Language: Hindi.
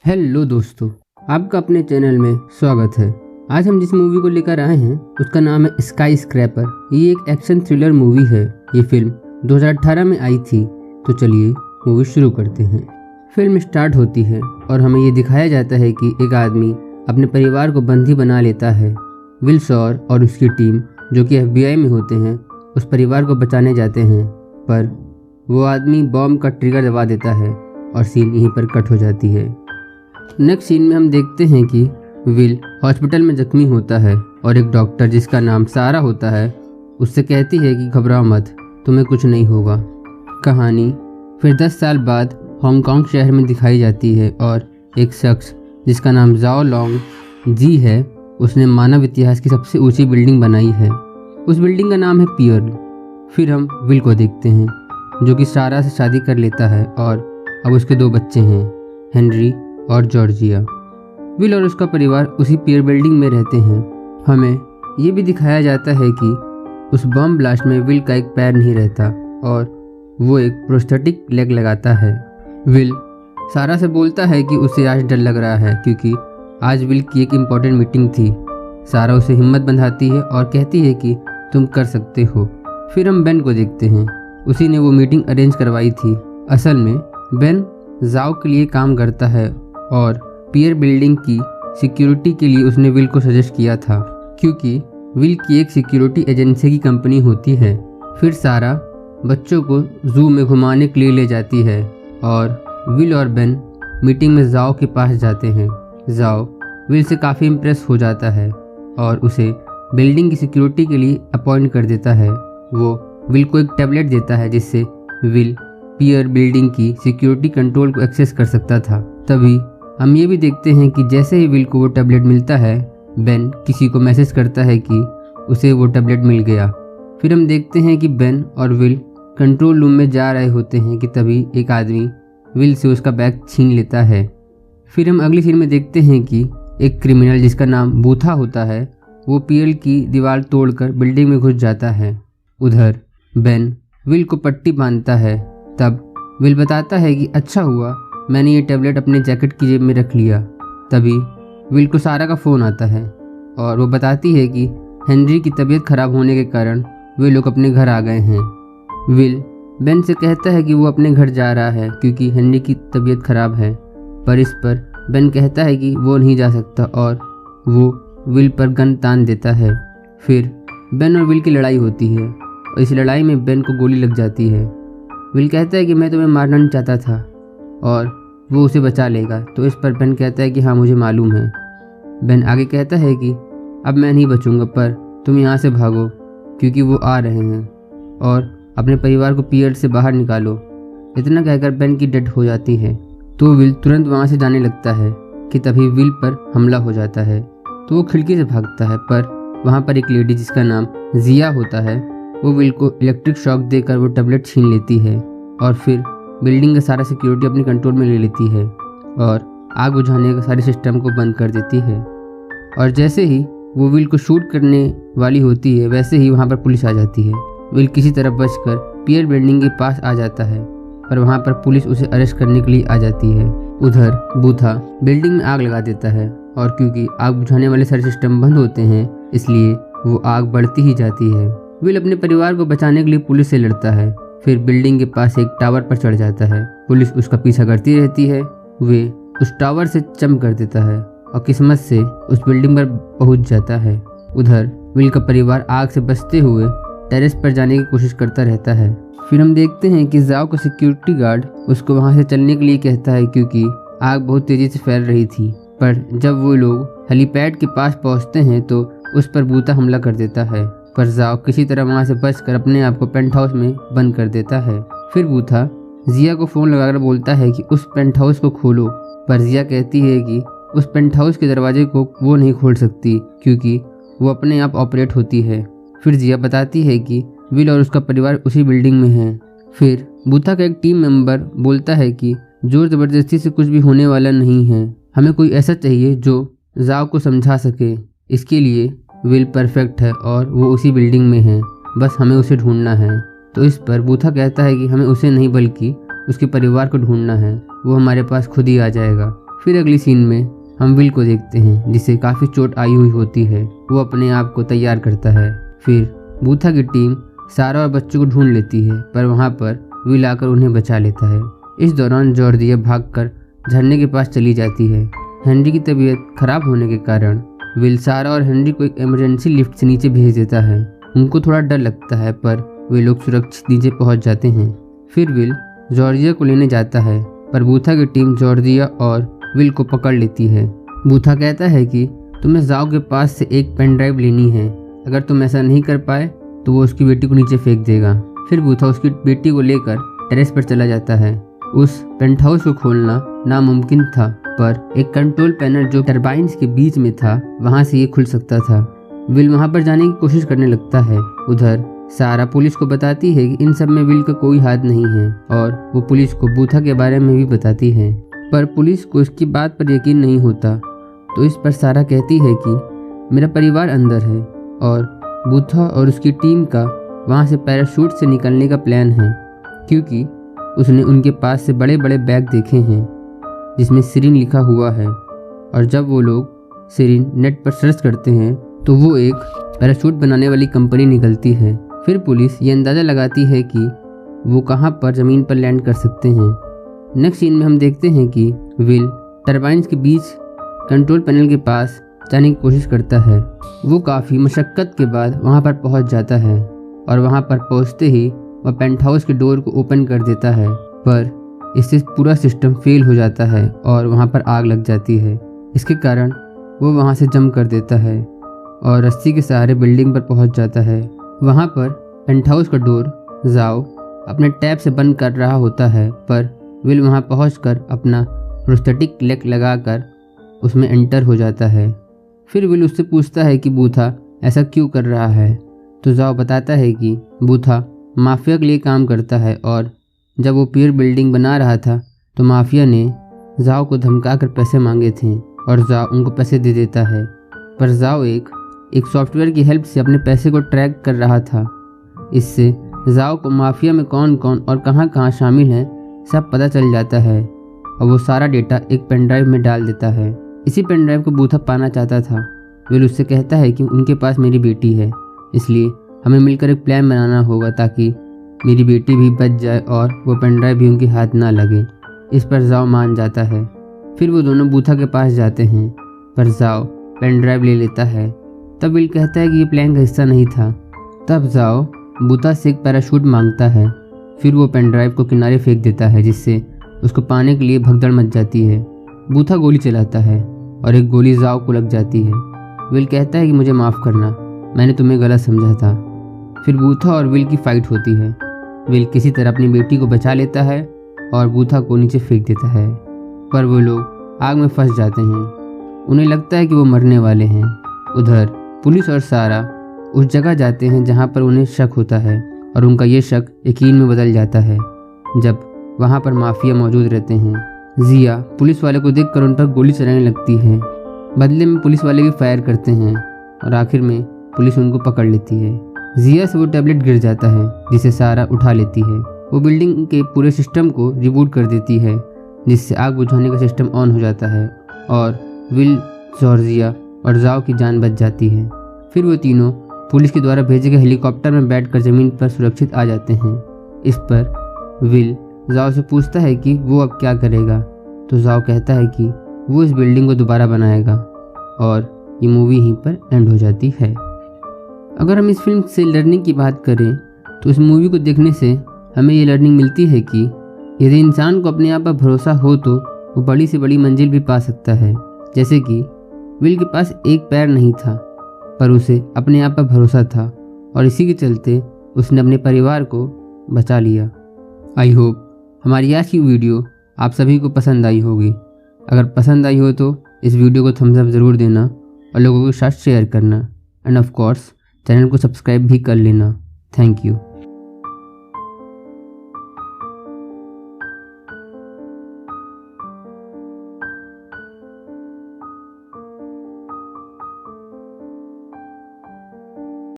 हेलो दोस्तों, आपका अपने चैनल में स्वागत है। आज हम जिस मूवी को लेकर आए हैं उसका नाम है स्काई स्क्रैपर। ये एक एक्शन थ्रिलर मूवी है। ये फिल्म 2018 में आई थी। तो चलिए मूवी शुरू करते हैं। फिल्म स्टार्ट होती है और हमें ये दिखाया जाता है कि एक आदमी अपने परिवार को बंदी बना लेता है। विल शॉर और उसकी टीम जो कि FBI में होते हैं उस परिवार को बचाने जाते हैं, पर वो आदमी बॉम्ब का ट्रिगर दबा देता है और सीन यहीं पर कट हो जाती है। नेक्स्ट सीन में हम देखते हैं कि विल हॉस्पिटल में जख्मी होता है और एक डॉक्टर जिसका नाम सारा होता है उससे कहती है कि घबराओ मत, तुम्हें कुछ नहीं होगा। कहानी फिर 10 साल बाद हांगकांग शहर में दिखाई जाती है और एक शख्स जिसका नाम जाओ लॉन्ग जी है, उसने मानव इतिहास की सबसे ऊंची बिल्डिंग बनाई है। उस बिल्डिंग का नाम है पियर। फिर हम विल को देखते हैं जो कि सारा से शादी कर लेता है और अब उसके 2 बच्चे हैं, हेनरी और जॉर्जिया। विल और उसका परिवार उसी पियर बिल्डिंग में रहते हैं। हमें ये भी दिखाया जाता है कि उस बम ब्लास्ट में विल का एक पैर नहीं रहता और वो एक प्रोस्थेटिक लेग लगाता है। विल सारा से बोलता है कि उसे आज डर लग रहा है क्योंकि आज विल की एक इम्पॉर्टेंट मीटिंग थी। सारा उसे हिम्मत बंधाती है और कहती है कि तुम कर सकते हो। फिर हम बेन को देखते हैं। उसी ने वो मीटिंग अरेंज करवाई थी। असल में बेन जाओ के लिए काम करता है और पियर बिल्डिंग की सिक्योरिटी के लिए उसने विल को सजेस्ट किया था क्योंकि विल की एक सिक्योरिटी एजेंसी की कंपनी होती है। फिर सारा बच्चों को जू में घुमाने के लिए ले जाती है और विल और बेन मीटिंग में जाओ के पास जाते हैं। जाओ विल से काफ़ी इम्प्रेस हो जाता है और उसे बिल्डिंग की सिक्योरिटी के लिए अपॉइंट कर देता है। वो विल को एक टैबलेट देता है जिससे विल पियर बिल्डिंग की सिक्योरिटी कंट्रोल को एक्सेस कर सकता था। तभी हम ये भी देखते हैं कि जैसे ही विल को वो टैबलेट मिलता है, बेन किसी को मैसेज करता है कि उसे वो टैबलेट मिल गया। फिर हम देखते हैं कि बेन और विल कंट्रोल रूम में जा रहे होते हैं कि तभी एक आदमी विल से उसका बैग छीन लेता है। फिर हम अगली सीन में देखते हैं कि एक क्रिमिनल जिसका नाम बूथा होता है वो पियर की दीवार तोड़कर बिल्डिंग में घुस जाता है। उधर बेन विल को पट्टी बांधता है। तब विल बताता है कि अच्छा हुआ मैंने ये टैबलेट अपने जैकेट की जेब में रख लिया। तभी विल को सारा का फ़ोन आता है और वो बताती है कि हेनरी की तबीयत खराब होने के कारण वे लोग अपने घर आ गए हैं। विल बेन से कहता है कि वो अपने घर जा रहा है क्योंकि हेनरी की तबीयत खराब है, पर इस पर बेन कहता है कि वो नहीं जा सकता और वो विल पर गन तान देता है। फिर बेन और विल की लड़ाई होती है और इस लड़ाई में बेन को गोली लग जाती है। विल कहता है कि मैं तुम्हें मारना नहीं चाहता था और वो उसे बचा लेगा। तो इस पर बेन कहता है कि हाँ मुझे मालूम है। बेन आगे कहता है कि अब मैं नहीं बचूंगा, पर तुम यहाँ से भागो क्योंकि वो आ रहे हैं और अपने परिवार को पियर से बाहर निकालो। इतना कहकर बेन की डेथ हो जाती है। तो विल तुरंत वहाँ से जाने लगता है कि तभी विल पर हमला हो जाता है। तो वो खिड़की से भागता है, पर वहाँ पर एक लेडी जिसका नाम जिया होता है वो विल को इलेक्ट्रिक शॉक देकर वो टैबलेट छीन लेती है और फिर बिल्डिंग का सारा सिक्योरिटी अपने कंट्रोल में ले लेती है और आग बुझाने का सारे सिस्टम को बंद कर देती है। और जैसे ही वो विल को शूट करने वाली होती है वैसे ही वहाँ पर पुलिस आ जाती है। विल किसी तरह बचकर पियर बिल्डिंग के पास आ जाता है, पर वहाँ पर पुलिस उसे अरेस्ट करने के लिए आ जाती है। उधर बूथा बिल्डिंग में आग लगा देता है और क्योंकि आग बुझाने वाले सारे सिस्टम बंद होते हैं इसलिए वो आग बढ़ती ही जाती है। विल अपने परिवार को बचाने के लिए पुलिस से लड़ता है। फिर बिल्डिंग के पास एक टावर पर चढ़ जाता है। पुलिस उसका पीछा करती रहती है। वे उस टावर से जंप कर देता है और किस्मत से उस बिल्डिंग पर पहुंच जाता है। उधर विल का परिवार आग से बचते हुए टेरेस पर जाने की कोशिश करता रहता है। फिर हम देखते हैं कि जाओ का सिक्योरिटी गार्ड उसको वहां से चलने के लिए कहता है क्योंकि आग बहुत तेजी से फैल रही थी। पर जब वो लोग हेलीपैड के पास पहुंचते हैं तो उस पर बूथा हमला कर देता है, पर जाओ किसी तरह वहाँ से बचकर अपने आप को पेंट हाउस में बंद कर देता है। फिर बूथा जिया को फ़ोन लगाकर बोलता है कि उस पेंट हाउस को खोलो, पर जिया कहती है कि उस पेंट हाउस के दरवाजे को वो नहीं खोल सकती क्योंकि वो अपने आप ऑपरेट होती है। फिर जिया बताती है कि विल और उसका परिवार उसी बिल्डिंग में है। फिर बूथा का एक टीम मेंबर बोलता है कि जोर ज़बरदस्ती से कुछ भी होने वाला नहीं है, हमें कोई ऐसा चाहिए जो जाओ को समझा सके। इसके लिए विल परफेक्ट है और वो उसी बिल्डिंग में है, बस हमें उसे ढूंढना है। तो इस पर बूथा कहता है कि हमें उसे नहीं बल्कि उसके परिवार को ढूंढना है, वो हमारे पास खुद ही आ जाएगा। फिर अगली सीन में हम विल को देखते हैं जिसे काफ़ी चोट आई हुई होती है। वो अपने आप को तैयार करता है। फिर बूथा की टीम सारा और बच्चों को ढूंढ लेती है, पर वहाँ पर विल आकर उन्हें बचा लेता है। इस दौरान जॉर्जिया भागकर झरने के पास चली जाती है। हेनरी की तबीयत खराब होने के कारण विल सारा और हेनरी को एक इमरजेंसी लिफ्ट से नीचे भेज देता है। उनको थोड़ा डर लगता है, पर वे लोग सुरक्षित नीचे पहुंच जाते हैं। फिर विल जॉर्जिया को लेने जाता है, पर बूथा की टीम जॉर्जिया और विल को पकड़ लेती है। बूथा कहता है कि तुम्हें जाओ के पास से एक पेन ड्राइव लेनी है। अगर तुम ऐसा नहीं कर पाए तो वो उसकी बेटी को नीचे फेंक देगा। फिर बूथा उसकी बेटी को लेकर टेरेस पर चला जाता है। उस पेंट हाउस को खोलना नामुमकिन था, पर एक कंट्रोल पैनल जो टरबाइन्स के बीच में था वहां से ये खुल सकता था। विल वहां पर जाने की कोशिश करने लगता है। उधर सारा पुलिस को बताती है कि इन सब में विल का कोई हाथ नहीं है, और वो पुलिस को बूथा के बारे में भी बताती है, पर पुलिस को इसकी बात पर यकीन नहीं होता। तो इस पर सारा कहती है कि मेरा परिवार अंदर है और बूथा और उसकी टीम का वहाँ से पैराशूट से निकलने का प्लान है, क्योंकि उसने उनके पास से बड़े बड़े बैग देखे हैं जिसमें सिरिन लिखा हुआ है। और जब वो लोग सिरिन नेट पर सर्च करते हैं तो वो एक पैराशूट बनाने वाली कंपनी निकलती है। फिर पुलिस ये अंदाज़ा लगाती है कि वो कहाँ पर ज़मीन पर लैंड कर सकते हैं। नेक्स्ट सीन में हम देखते हैं कि विल टरबाइन्स के बीच कंट्रोल पैनल के पास जाने की कोशिश करता है। वो काफ़ी मशक्क़त के बाद वहाँ पर पहुँच जाता है, और वहाँ पर पहुँचते ही वह पेंट हाउस के डोर को ओपन कर देता है, पर इससे पूरा सिस्टम फेल हो जाता है और वहाँ पर आग लग जाती है। इसके कारण वो वहाँ से जंप कर देता है और रस्सी के सहारे बिल्डिंग पर पहुँच जाता है। वहाँ पर पेंट हाउस का डोर जाओ अपने टैब से बंद कर रहा होता है, पर विल वहाँ पहुंचकर अपना प्रोस्थेटिक लेग लगाकर उसमें एंटर हो जाता है। फिर विल उससे पूछता है कि बूथा ऐसा क्यों कर रहा है, तो जाओ बताता है कि बूथा माफिया के लिए काम करता है, और जब वो पियर बिल्डिंग बना रहा था तो माफिया ने जाओ को धमकाकर पैसे मांगे थे और जाओ उनको पैसे दे देता है। पर जाओ एक सॉफ्टवेयर की हेल्प से अपने पैसे को ट्रैक कर रहा था। इससे जाओ को माफिया में कौन कौन और कहाँ कहाँ शामिल हैं सब पता चल जाता है, और वो सारा डेटा एक पेन ड्राइव में डाल देता है। इसी पेन ड्राइव को बूथा पाना चाहता था। विल उससे कहता है कि उनके पास मेरी बेटी है, इसलिए हमें मिलकर एक प्लान बनाना होगा ताकि मेरी बेटी भी बच जाए और वो पेन ड्राइव भी उनके हाथ ना लगे। इस पर जाओ मान जाता है। फिर वो दोनों बूथा के पास जाते हैं, पर जाओ पेन ड्राइव ले लेता है। तब विल कहता है कि ये प्लान का हिस्सा नहीं था। तब जाओ बूथा से एक पैराशूट मांगता है। फिर वो पेन ड्राइव को किनारे फेंक देता है, जिससे उसको पाने के लिए भगदड़ मच जाती है। बूथा गोली चलाता है और एक गोली जाओ को लग जाती है। विल कहता है कि मुझे माफ़ करना, मैंने तुम्हें गलत समझा था। फिर बूथा और विल की फाइट होती है। विल किसी तरह अपनी बेटी को बचा लेता है और बूथा को नीचे फेंक देता है, पर वो लोग आग में फंस जाते हैं। उन्हें लगता है कि वो मरने वाले हैं। उधर पुलिस और सारा उस जगह जाते हैं जहाँ पर उन्हें शक होता है, और उनका ये शक यकीन में बदल जाता है जब वहाँ पर माफिया मौजूद रहते हैं। जिया पुलिस वाले को देखकर उन पर गोली चलाने लगती है। बदले में पुलिस वाले भी फायर करते हैं और आखिर में पुलिस उनको पकड़ लेती है। जिया से वो टैबलेट गिर जाता है जिसे सारा उठा लेती है। वो बिल्डिंग के पूरे सिस्टम को रिबूट कर देती है, जिससे आग बुझाने का सिस्टम ऑन हो जाता है और विल, जॉर्जिया और जाओ की जान बच जाती है। फिर वो तीनों पुलिस के द्वारा भेजे गए हेलीकॉप्टर में बैठकर ज़मीन पर सुरक्षित आ जाते हैं। इस पर विल जाओ से पूछता है कि वो अब क्या करेगा, तो जाओ कहता है कि वो इस बिल्डिंग को दोबारा बनाएगा, और ये मूवी यहीं पर एंड हो जाती है। अगर हम इस फिल्म से लर्निंग की बात करें तो इस मूवी को देखने से हमें ये लर्निंग मिलती है कि यदि इंसान को अपने आप पर भरोसा हो तो वो बड़ी से बड़ी मंजिल भी पा सकता है। जैसे कि विल के पास एक पैर नहीं था, पर उसे अपने आप पर भरोसा था, और इसी के चलते उसने अपने परिवार को बचा लिया। आई होप हमारी आज की वीडियो आप सभी को पसंद आई होगी। अगर पसंद आई हो तो इस वीडियो को थम्स अप ज़रूर देना और लोगों के साथ शेयर करना, एंड ऑफ कोर्स चैनल को सब्सक्राइब भी कर लेना। Thank you.